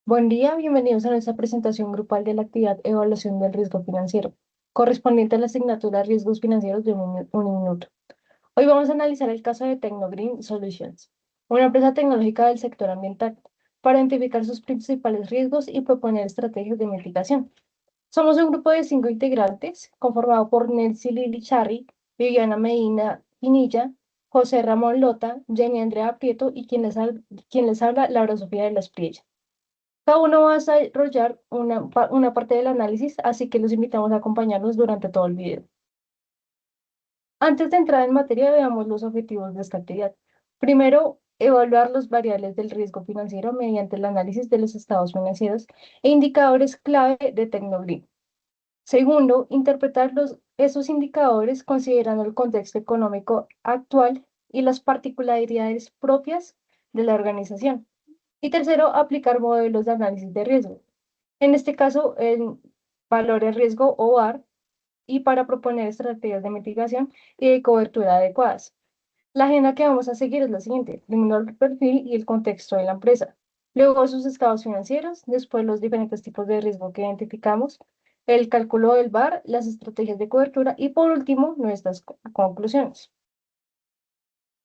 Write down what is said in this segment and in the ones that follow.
Buen día, bienvenidos a nuestra presentación grupal de la actividad Evaluación del Riesgo Financiero, correspondiente a la asignatura Riesgos Financieros de un minuto. Hoy vamos a analizar el caso de Tecnogreen Solutions, una empresa tecnológica del sector ambiental, para identificar sus principales riesgos y proponer estrategias de mitigación. Somos un grupo de 5 integrantes, conformado por Nelcy Lili Charri, Viviana Medina Pinilla, José Ramón Lota, Jenny Andrea Prieto y quien les habla, Laura Sofía de las Priella. Cada uno va a desarrollar una parte del análisis, así que los invitamos a acompañarnos durante todo el video. Antes de entrar en materia, veamos los objetivos de esta actividad. Primero, evaluar las variables del riesgo financiero mediante el análisis de los estados financieros e indicadores clave de Tecnogreen. Segundo, interpretar esos indicadores considerando el contexto económico actual y las particularidades propias de la organización. Y tercero, aplicar modelos de análisis de riesgo. En este caso, el valor de riesgo o VAR, y para proponer estrategias de mitigación y de cobertura adecuadas. La agenda que vamos a seguir es la siguiente: primero el perfil y el contexto de la empresa, luego sus estados financieros, después los diferentes tipos de riesgo que identificamos, el cálculo del VAR, las estrategias de cobertura y por último nuestras conclusiones.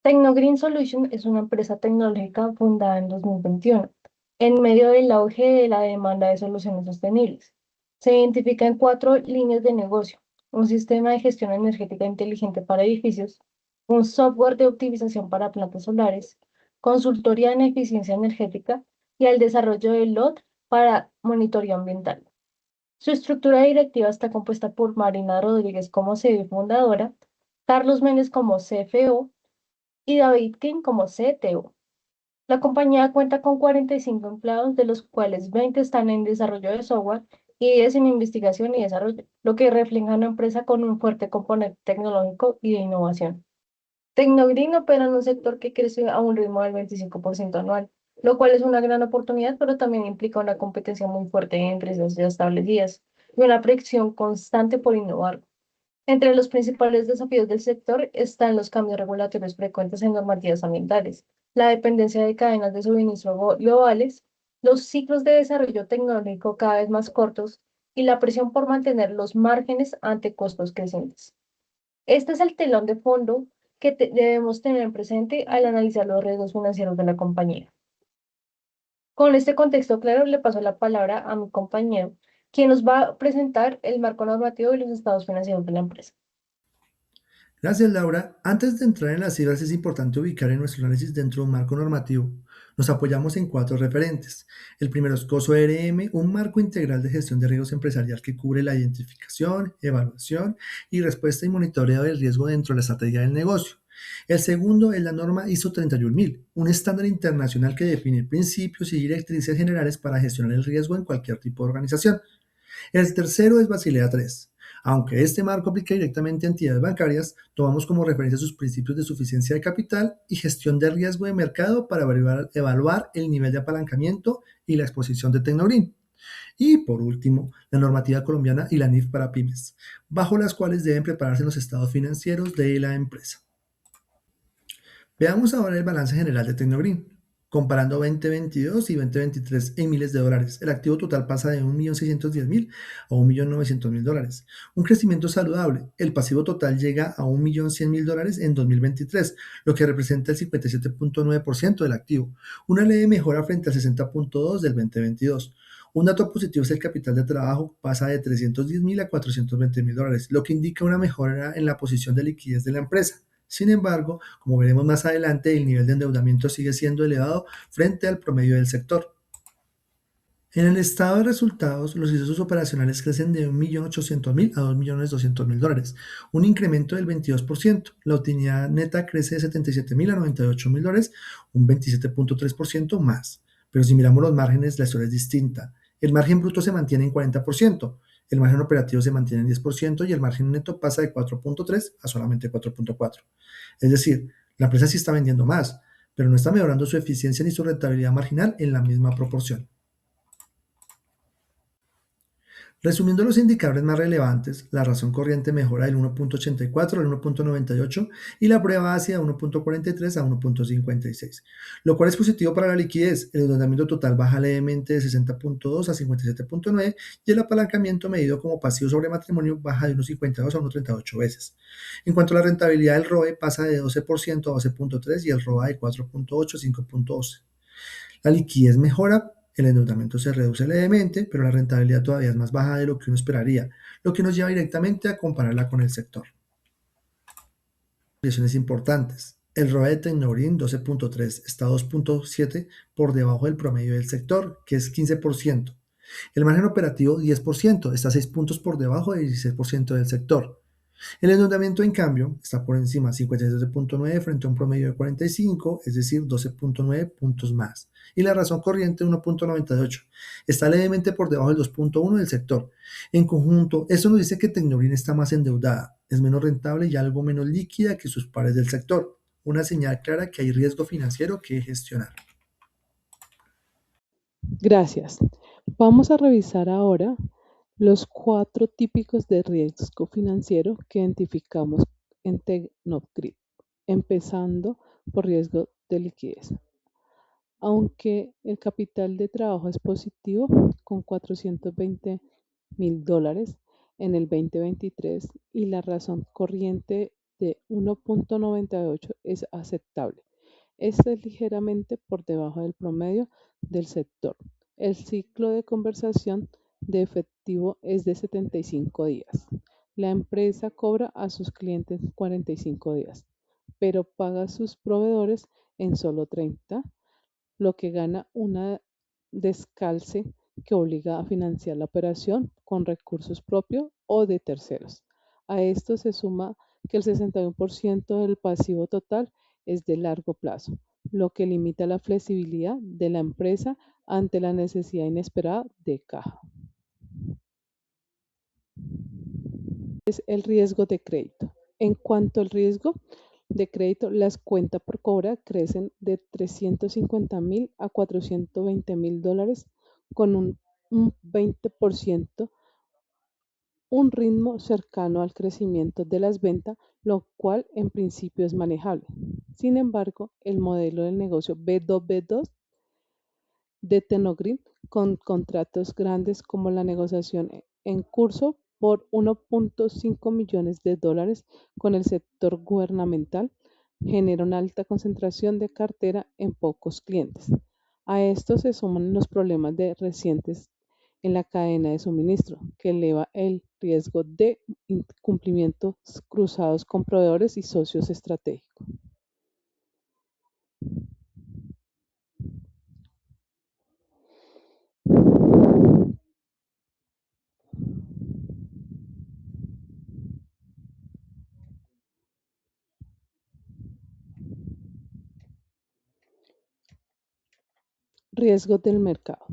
Tecnogreen Solution es una empresa tecnológica fundada en 2021, en medio del auge de la demanda de soluciones sostenibles. Se identifica en 4 líneas de negocio: un sistema de gestión energética inteligente para edificios, un software de optimización para plantas solares, consultoría en eficiencia energética y el desarrollo de LOT para monitoreo ambiental. Su estructura directiva está compuesta por Marina Rodríguez como CEO y fundadora, Carlos Méndez como CFO, y David King como CTO. La compañía cuenta con 45 empleados, de los cuales 20 están en desarrollo de software y 10 en investigación y desarrollo, lo que refleja una empresa con un fuerte componente tecnológico y de innovación. Tecnogreen opera en un sector que crece a un ritmo del 25% anual, lo cual es una gran oportunidad, pero también implica una competencia muy fuerte en empresas ya establecidas y una presión constante por innovar. Entre los principales desafíos del sector están los cambios regulatorios frecuentes en normativas ambientales, la dependencia de cadenas de suministro globales, los ciclos de desarrollo tecnológico cada vez más cortos y la presión por mantener los márgenes ante costos crecientes. Este es el telón de fondo que debemos tener presente al analizar los riesgos financieros de la compañía. Con este contexto claro, le paso la palabra a mi compañero, quien nos va a presentar el marco normativo y los estados financieros de la empresa. Gracias, Laura. Antes de entrar en las cifras, es importante ubicar en nuestro análisis dentro de un marco normativo. Nos apoyamos en 4 referentes. El primero es COSO RM, un marco integral de gestión de riesgos empresarial que cubre la identificación, evaluación y respuesta y monitoreo del riesgo dentro de la estrategia del negocio. El segundo es la norma ISO 31000, un estándar internacional que define principios y directrices generales para gestionar el riesgo en cualquier tipo de organización. El tercero es Basilea III. Aunque este marco aplica directamente a entidades bancarias, tomamos como referencia sus principios de suficiencia de capital y gestión de riesgo de mercado para evaluar el nivel de apalancamiento y la exposición de Tecnogreen. Y por último, la normativa colombiana y la NIF para pymes, bajo las cuales deben prepararse los estados financieros de la empresa. Veamos ahora el balance general de Tecnogreen. Comparando 2022 y 2023 en miles de dólares, el activo total pasa de 1.610.000 a 1.900.000 dólares. Un crecimiento saludable. El pasivo total llega a 1.100.000 dólares en 2023, lo que representa el 57.9% del activo. Una leve mejora frente al 60.2% del 2022. Un dato positivo es el capital de trabajo pasa de 310.000 a 420.000 dólares, lo que indica una mejora en la posición de liquidez de la empresa. Sin embargo, como veremos más adelante, el nivel de endeudamiento sigue siendo elevado frente al promedio del sector. En el estado de resultados, los ingresos operacionales crecen de 1.800.000 a 2.200.000 dólares, un incremento del 22%. La utilidad neta crece de 77.000 a 98.000 dólares, un 27.3% más. Pero si miramos los márgenes, la historia es distinta. El margen bruto se mantiene en 40%, el margen operativo se mantiene en 10% y el margen neto pasa de 4.3 a solamente 4.4. Es decir, la empresa sí está vendiendo más, pero no está mejorando su eficiencia ni su rentabilidad marginal en la misma proporción. Resumiendo los indicadores más relevantes, la razón corriente mejora del 1.84 al 1.98 y la prueba ácida de 1.43 a 1.56, lo cual es positivo para la liquidez. El endeudamiento total baja levemente de 60.2 a 57.9 y el apalancamiento medido como pasivo sobre matrimonio baja de 1.52 a 1.38 veces. En cuanto a la rentabilidad, el ROE pasa de 12% a 12.3 y el ROA de 4.8 a 5.12. La liquidez mejora, el endeudamiento se reduce levemente, pero la rentabilidad todavía es más baja de lo que uno esperaría, lo que nos lleva directamente a compararla con el sector. Variaciones importantes. El ROE de Tecnogreen 12.3 está 2.7 por debajo del promedio del sector, que es 15%. El margen operativo 10%, está 6 puntos por debajo del 16% del sector. El endeudamiento, en cambio, está por encima, 57.9 frente a un promedio de 45, es decir, 12.9 puntos más. Y la razón corriente, 1.98, está levemente por debajo del 2.1 del sector. En conjunto, esto nos dice que Tecnogreen está más endeudada, es menos rentable y algo menos líquida que sus pares del sector. Una señal clara que hay riesgo financiero que gestionar. Gracias. Vamos a revisar ahora los 4 típicos de riesgo financiero que identificamos en Tecnogrid, empezando por riesgo de liquidez. Aunque el capital de trabajo es positivo, con $420,000 en el 2023 y la razón corriente de 1.98 es aceptable. Este es ligeramente por debajo del promedio del sector. El ciclo de conversación de efectivo es de 75 días. La empresa cobra a sus clientes 45 días, pero paga a sus proveedores en solo 30, lo que gana una descalce que obliga a financiar la operación con recursos propios o de terceros. A esto se suma que el 61% del pasivo total es de largo plazo, lo que limita la flexibilidad de la empresa ante la necesidad inesperada de caja. Es el riesgo de crédito. En cuanto al riesgo de crédito, las cuentas por cobrar crecen de 350,000 a 420,000 dólares con un 20%, un ritmo cercano al crecimiento de las ventas, lo cual en principio es manejable. Sin embargo, el modelo del negocio B2B2 de Tenogrid, con contratos grandes como la negociación en curso por 1.5 millones de dólares con el sector gubernamental, genera una alta concentración de cartera en pocos clientes. A esto se suman los problemas recientes en la cadena de suministro, que eleva el riesgo de incumplimientos cruzados con proveedores y socios estratégicos. Riesgo del mercado.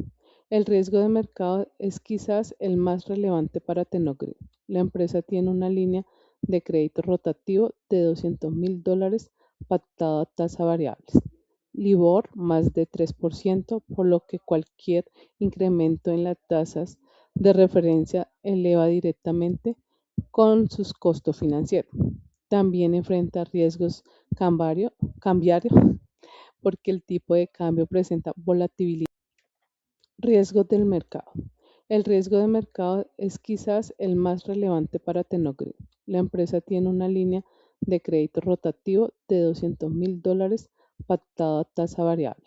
El riesgo de mercado es quizás el más relevante para Tenogrid. La empresa tiene una línea de crédito rotativo de $200,000 pactado a tasa variable, LIBOR más de 3%, por lo que cualquier incremento en las tasas de referencia eleva directamente con sus costos financieros. También enfrenta riesgos cambiarios porque el tipo de cambio presenta volatilidad. Riesgo del mercado. El riesgo de mercado es quizás el más relevante para Tenogrid. La empresa tiene una línea de crédito rotativo de $200,000 pactado a tasa variable,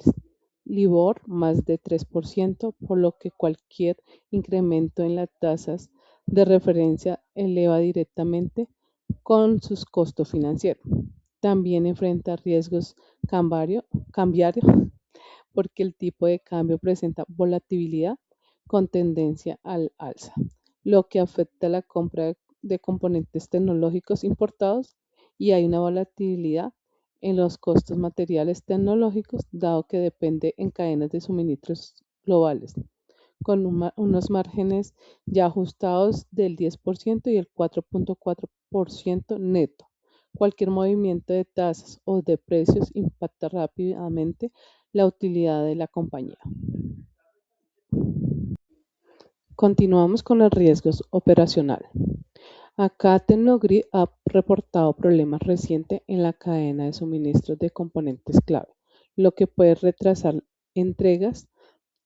LIBOR más de 3%, por lo que cualquier incremento en las tasas de referencia eleva directamente con sus costos financieros. También enfrenta riesgos cambiarios porque el tipo de cambio presenta volatilidad con tendencia al alza, lo que afecta la compra de componentes tecnológicos importados y hay una volatilidad en los costos materiales tecnológicos, dado que depende en cadenas de suministros globales, con unos márgenes ya ajustados del 10% y el 4.4% neto. Cualquier movimiento de tasas o de precios impacta rápidamente la utilidad de la compañía. Continuamos con los riesgos operacionales. Acá Tecnogrid ha reportado problemas recientes en la cadena de suministros de componentes clave, lo que puede retrasar entregas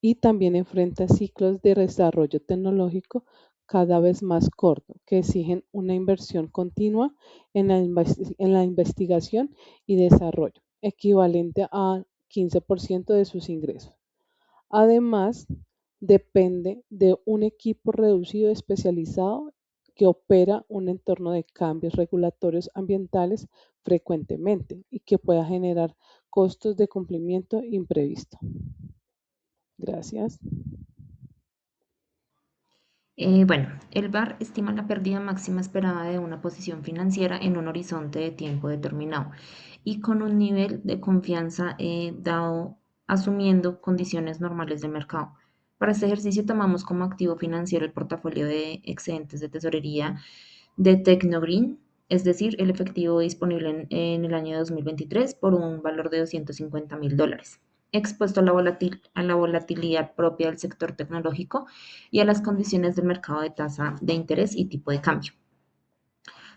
y también enfrenta ciclos de desarrollo tecnológico cada vez más cortos, que exigen una inversión continua en la investigación y desarrollo, equivalente a 15% de sus ingresos. Además, depende de un equipo reducido especializado que opera un entorno de cambios regulatorios ambientales frecuentemente y que pueda generar costos de cumplimiento imprevisto. Gracias. Bueno, el VAR estima la pérdida máxima esperada de una posición financiera en un horizonte de tiempo determinado y con un nivel de confianza dado asumiendo condiciones normales de mercado. Para este ejercicio tomamos como activo financiero el portafolio de excedentes de tesorería de Tecnogreen, es decir, el efectivo disponible en el año 2023 por un valor de $250.000, expuesto a la volatilidad propia del sector tecnológico y a las condiciones del mercado de tasa de interés y tipo de cambio.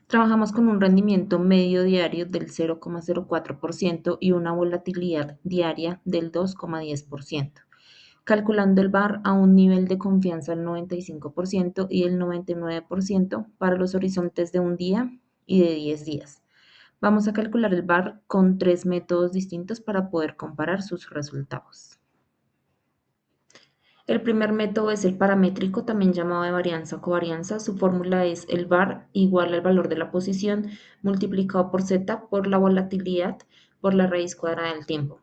Trabajamos con un rendimiento medio diario del 0,04% y una volatilidad diaria del 2,10%, calculando el VAR a un nivel de confianza del 95% y el 99% para los horizontes de un día y de 10 días. Vamos a calcular el VAR con tres métodos distintos para poder comparar sus resultados. El primer método es el paramétrico, también llamado de varianza o covarianza. Su fórmula es el VAR igual al valor de la posición multiplicado por Z por la volatilidad por la raíz cuadrada del tiempo.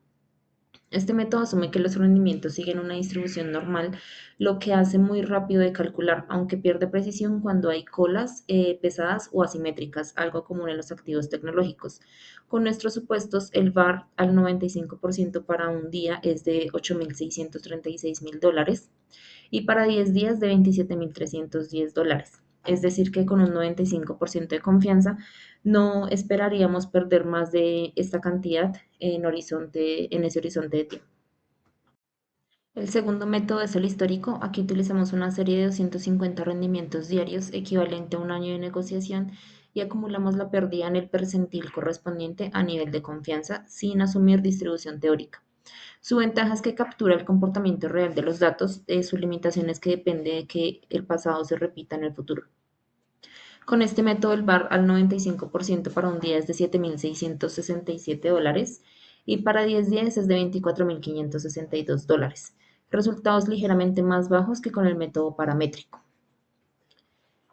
Este método asume que los rendimientos siguen una distribución normal, lo que hace muy rápido de calcular, aunque pierde precisión cuando hay colas pesadas o asimétricas, algo común en los activos tecnológicos. Con nuestros supuestos, el VAR al 95% para un día es de $8.636.000 y para 10 días de $27.310. Es decir, que con un 95% de confianza no esperaríamos perder más de esta cantidad en ese horizonte de tiempo. El segundo método es el histórico. Aquí utilizamos una serie de 250 rendimientos diarios equivalente a un año de negociación y acumulamos la pérdida en el percentil correspondiente a nivel de confianza sin asumir distribución teórica. Su ventaja es que captura el comportamiento real de los datos, su limitación es que depende de que el pasado se repita en el futuro. Con este método el VAR al 95% para un día es de $7.667 y para 10 días es de $24.562. Resultados ligeramente más bajos que con el método paramétrico.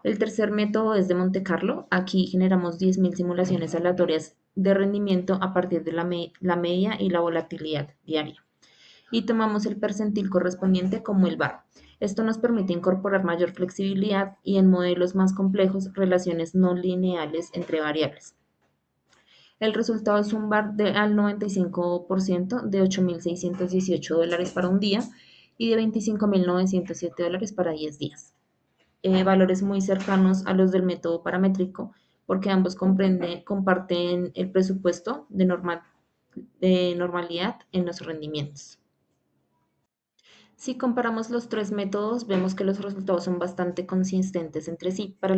El tercer método es de Monte Carlo. Aquí generamos 10.000 simulaciones aleatorias de rendimiento a partir de la media y la volatilidad diaria. Y tomamos el percentil correspondiente como el VAR. Esto nos permite incorporar mayor flexibilidad y en modelos más complejos relaciones no lineales entre variables. El resultado es un VAR al 95% de $8.618 para un día y de $25.907 para 10 días. Valores muy cercanos a los del método paramétrico porque ambos comparten el presupuesto de normalidad en los rendimientos. Si comparamos los tres métodos, vemos que los resultados son bastante consistentes entre sí. Para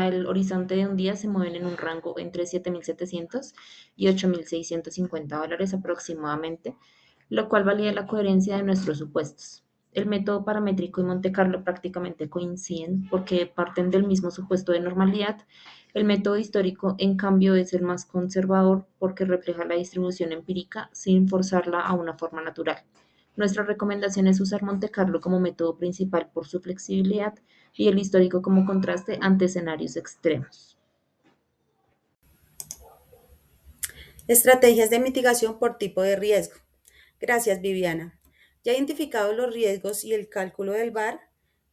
el horizonte de un día se mueven en un rango entre $7.700 y $8.650 aproximadamente, lo cual valida la coherencia de nuestros supuestos. El método paramétrico y Monte Carlo prácticamente coinciden porque parten del mismo supuesto de normalidad. El método histórico, en cambio, es el más conservador porque refleja la distribución empírica sin forzarla a una forma natural. Nuestra recomendación es usar Monte Carlo como método principal por su flexibilidad y el histórico como contraste ante escenarios extremos. Estrategias de mitigación por tipo de riesgo. Gracias, Viviana. Ya identificados los riesgos y el cálculo del VAR,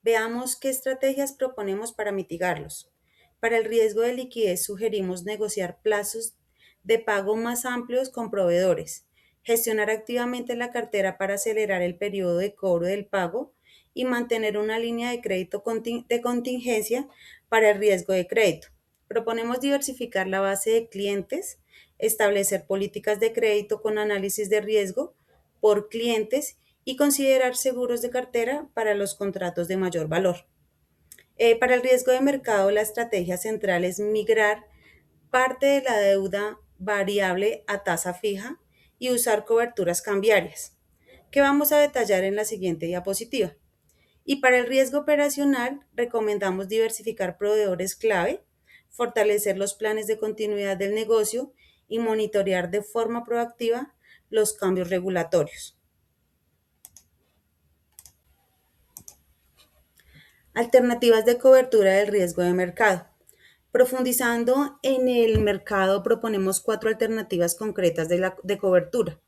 veamos qué estrategias proponemos para mitigarlos. Para el riesgo de liquidez sugerimos negociar plazos de pago más amplios con proveedores, gestionar activamente la cartera para acelerar el periodo de cobro del pago y mantener una línea de crédito de contingencia para el riesgo de crédito. Proponemos diversificar la base de clientes, establecer políticas de crédito con análisis de riesgo por clientes y considerar seguros de cartera para los contratos de mayor valor. Para el riesgo de mercado, la estrategia central es migrar parte de la deuda variable a tasa fija y usar coberturas cambiarias, que vamos a detallar en la siguiente diapositiva. Y para el riesgo operacional, recomendamos diversificar proveedores clave, fortalecer los planes de continuidad del negocio y monitorear de forma proactiva los cambios regulatorios. Alternativas de cobertura del riesgo de mercado. Profundizando en el mercado, proponemos 4 alternativas concretas de cobertura.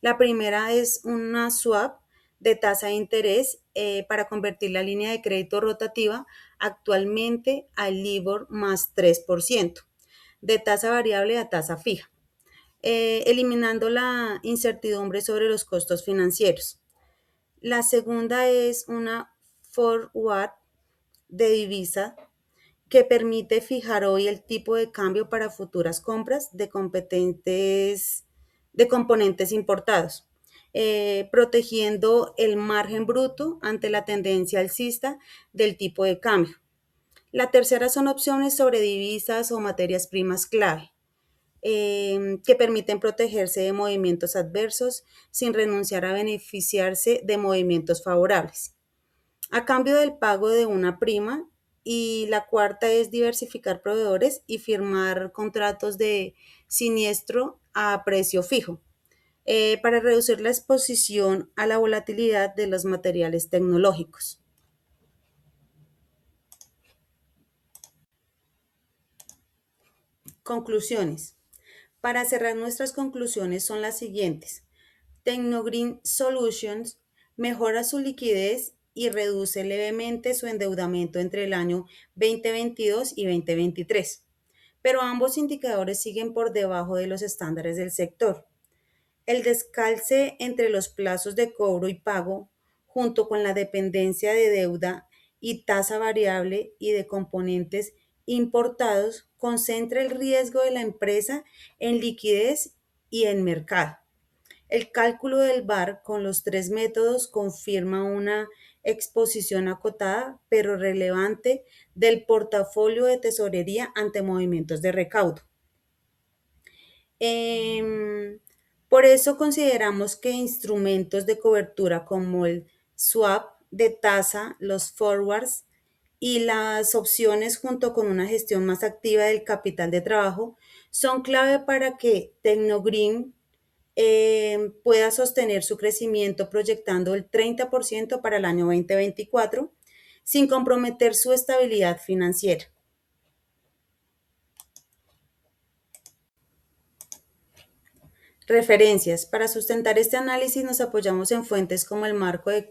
La primera es una swap de tasa de interés para convertir la línea de crédito rotativa actualmente al LIBOR más 3%, de tasa variable a tasa fija, eliminando la incertidumbre sobre los costos financieros. La segunda es una forward de divisa que permite fijar hoy el tipo de cambio para futuras compras de componentes importados, protegiendo el margen bruto ante la tendencia alcista del tipo de cambio. La tercera son opciones sobre divisas o materias primas clave, que permiten protegerse de movimientos adversos sin renunciar a beneficiarse de movimientos favorables a cambio del pago de una prima. Y la cuarta es diversificar proveedores y firmar contratos de siniestro a precio fijo para reducir la exposición a la volatilidad de los materiales tecnológicos. Conclusiones. Para cerrar, nuestras conclusiones son las siguientes. Tecnogreen Solutions mejora su liquidez y reduce levemente su endeudamiento entre el año 2022 y 2023, pero ambos indicadores siguen por debajo de los estándares del sector. El descalce entre los plazos de cobro y pago, junto con la dependencia de deuda y tasa variable y de componentes importados, concentra el riesgo de la empresa en liquidez y en mercado. El cálculo del VAR con los 3 métodos confirma una exposición acotada pero relevante del portafolio de tesorería ante movimientos de recaudo. Por eso consideramos que instrumentos de cobertura como el swap de tasa, los forwards y las opciones junto con una gestión más activa del capital de trabajo son clave para que Tecnogreen pueda sostener su crecimiento proyectando el 30% para el año 2024 sin comprometer su estabilidad financiera. Referencias. Para sustentar este análisis nos apoyamos en fuentes como el marco de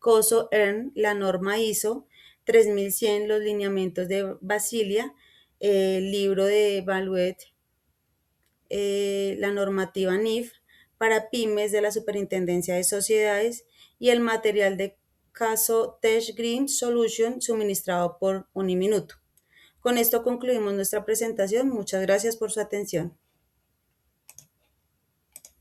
COSO-EARN, la norma ISO 3100, los lineamientos de Basilia, el libro de Valuet, la normativa NIF para pymes de la Superintendencia de Sociedades y el material de caso Tecnogreen Solution suministrado por Uniminuto. Con esto concluimos nuestra presentación. Muchas gracias por su atención.